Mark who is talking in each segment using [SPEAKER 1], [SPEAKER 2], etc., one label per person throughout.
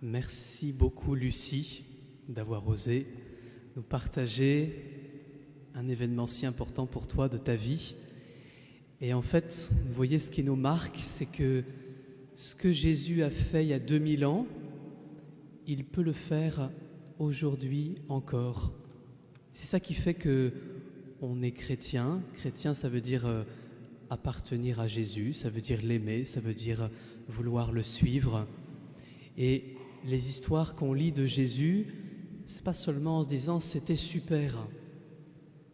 [SPEAKER 1] Merci beaucoup Lucie d'avoir osé nous partager un événement si important pour toi de ta vie. Et en fait, vous voyez, ce qui nous marque, c'est que ce que Jésus a fait il y a 2000 ans, il peut le faire aujourd'hui encore. C'est ça qui fait que on est chrétien. Chrétien, ça veut dire appartenir à Jésus, ça veut dire l'aimer, ça veut dire vouloir le suivre. Et les histoires qu'on lit de Jésus, c'est pas seulement en se disant c'était super,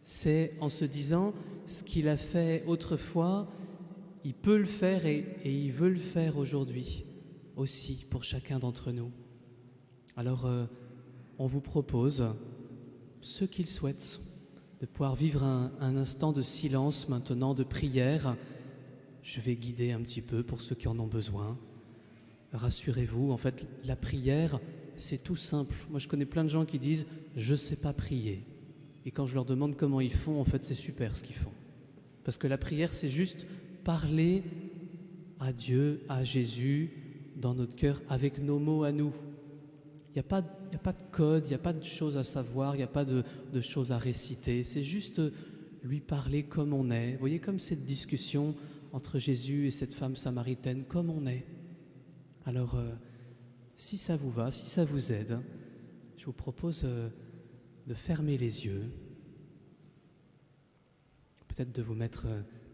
[SPEAKER 1] c'est en se disant ce qu'il a fait autrefois, il peut le faire et il veut le faire aujourd'hui aussi pour chacun d'entre nous. Alors on vous propose, ceux qui le souhaitent, de pouvoir vivre un instant de silence maintenant, de prière. Je vais guider un petit peu pour ceux qui en ont besoin. Rassurez-vous, en fait, la prière, c'est tout simple. Moi, je connais plein de gens qui disent « je ne sais pas prier ». Et quand je leur demande comment ils font, en fait, c'est super ce qu'ils font. Parce que la prière, c'est juste parler à Dieu, à Jésus, dans notre cœur, avec nos mots à nous. Il n'y a pas de code, il n'y a pas de choses à savoir, il n'y a pas de choses à réciter. C'est juste lui parler comme on est. Vous voyez, comme cette discussion entre Jésus et cette femme samaritaine, comme on est. Alors, si ça vous va, si ça vous aide, je vous propose de fermer les yeux, peut-être de vous mettre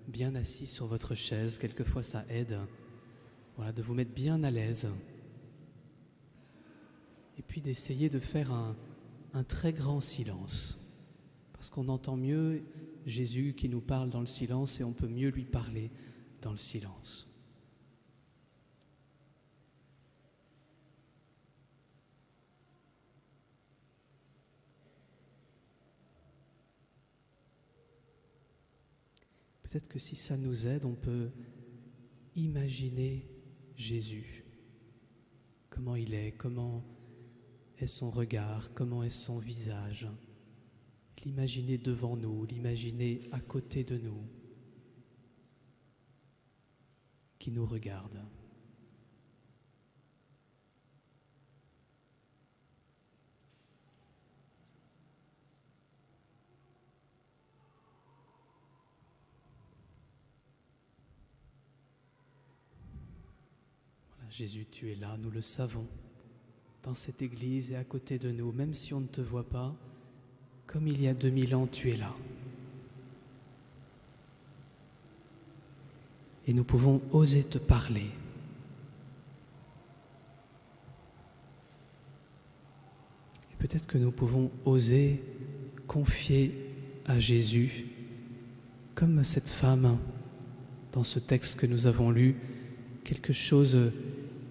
[SPEAKER 1] bien assis sur votre chaise, quelquefois ça aide, voilà, de vous mettre bien à l'aise, et puis d'essayer de faire un très grand silence, parce qu'on entend mieux Jésus qui nous parle dans le silence et on peut mieux lui parler dans le silence. Peut-être que si ça nous aide, on peut imaginer Jésus, comment il est, comment est son regard, comment est son visage, l'imaginer devant nous, l'imaginer à côté de nous, qui nous regarde. Jésus, tu es là, nous le savons, dans cette église et à côté de nous, même si on ne te voit pas, comme il y a 2000 ans, tu es là. Et nous pouvons oser te parler. Et peut-être que nous pouvons oser confier à Jésus, comme cette femme dans ce texte que nous avons lu, quelque chose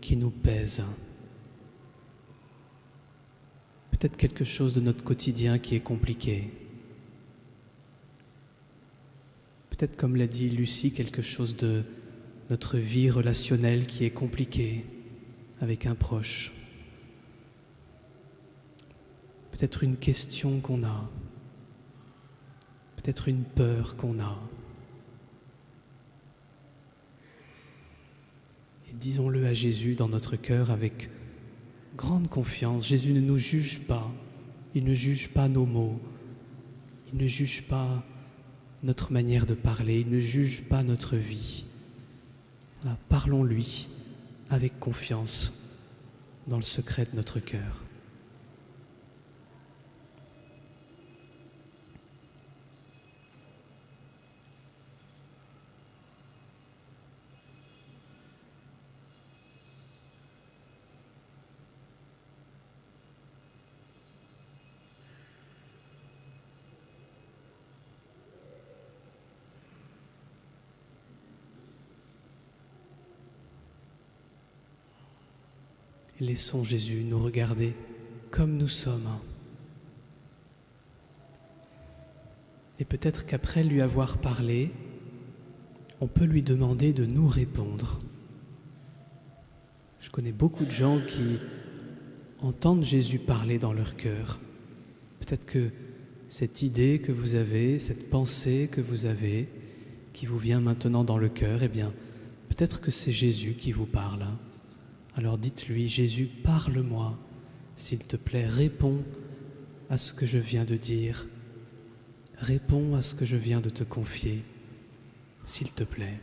[SPEAKER 1] qui nous pèse. Peut-être quelque chose de notre quotidien qui est compliqué. Peut-être, comme l'a dit Lucie, quelque chose de notre vie relationnelle qui est compliquée avec un proche. Peut-être une question qu'on a. Peut-être une peur qu'on a. Et disons-le à Jésus dans notre cœur avec grande confiance. Jésus ne nous juge pas. Il ne juge pas nos mots. Il ne juge pas notre manière de parler. Il ne juge pas notre vie. Voilà, parlons-lui avec confiance dans le secret de notre cœur. Laissons Jésus nous regarder comme nous sommes. Et peut-être qu'après lui avoir parlé, on peut lui demander de nous répondre. Je connais beaucoup de gens qui entendent Jésus parler dans leur cœur. Peut-être que cette idée que vous avez, cette pensée que vous avez, qui vous vient maintenant dans le cœur, eh bien, peut-être que c'est Jésus qui vous parle. Alors dites-lui, Jésus, parle-moi, s'il te plaît, réponds à ce que je viens de dire, réponds à ce que je viens de te confier, s'il te plaît.